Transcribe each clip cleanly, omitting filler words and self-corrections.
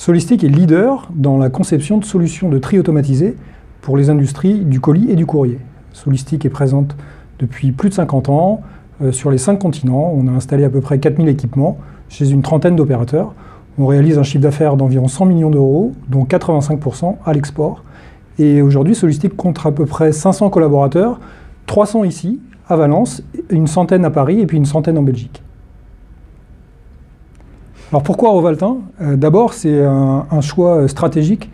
Solistic est leader dans la conception de solutions de tri automatisées pour les industries du colis et du courrier. Solistic est présente depuis plus de 50 ans sur les 5 continents. On a installé à peu près 4000 équipements chez une trentaine d'opérateurs. On réalise un chiffre d'affaires d'environ 100 millions d'euros, dont 85% à l'export. Et aujourd'hui, Solistic compte à peu près 500 collaborateurs, 300 ici, à Valence, une centaine à Paris et puis une centaine en Belgique. Alors pourquoi Rovaltin? D'abord, c'est un choix stratégique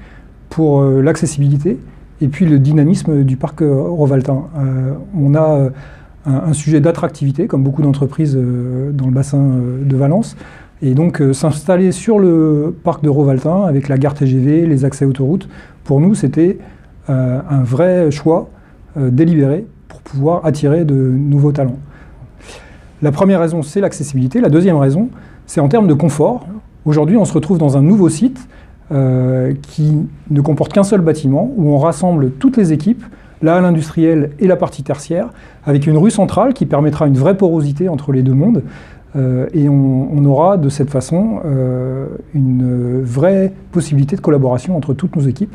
pour l'accessibilité et puis le dynamisme du parc Rovaltin. On a un sujet d'attractivité, comme beaucoup d'entreprises dans le bassin de Valence. Et donc s'installer sur le parc de Rovaltin avec la gare TGV, les accès autoroutes, pour nous c'était un vrai choix délibéré pour pouvoir attirer de nouveaux talents. La première raison, c'est l'accessibilité. La deuxième raison, c'est en termes de confort. Aujourd'hui, on se retrouve dans un nouveau site qui ne comporte qu'un seul bâtiment, où on rassemble toutes les équipes, la halle industrielle et la partie tertiaire, avec une rue centrale qui permettra une vraie porosité entre les deux mondes. Et on aura de cette façon une vraie possibilité de collaboration entre toutes nos équipes.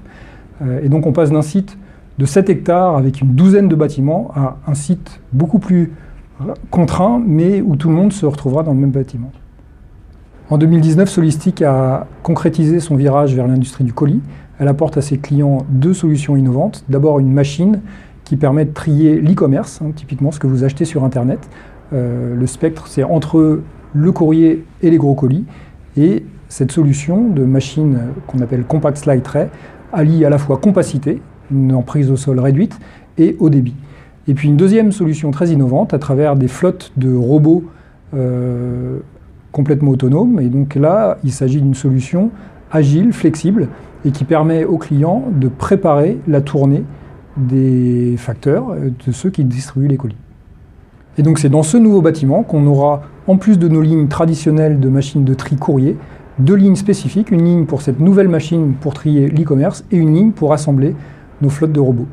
Et donc on passe d'un site de 7 hectares avec une douzaine de bâtiments à un site beaucoup plus contraint, mais où tout le monde se retrouvera dans le même bâtiment. En 2019, Solistic a concrétisé son virage vers l'industrie du colis. Elle apporte à ses clients 2 solutions innovantes. D'abord une machine qui permet de trier l'e-commerce, typiquement ce que vous achetez sur Internet. Le spectre, c'est entre le courrier et les gros colis. Et cette solution de machine qu'on appelle Compact Slide Tray allie à la fois compacité, une emprise au sol réduite, et haut débit. Et puis une deuxième solution très innovante à travers des flottes de robots complètement autonomes. Et donc là, il s'agit d'une solution agile, flexible, et qui permet aux clients de préparer la tournée des facteurs, de ceux qui distribuent les colis. Et donc c'est dans ce nouveau bâtiment qu'on aura, en plus de nos lignes traditionnelles de machines de tri courrier, 2 lignes spécifiques, une ligne pour cette nouvelle machine pour trier l'e-commerce et une ligne pour assembler nos flottes de robots.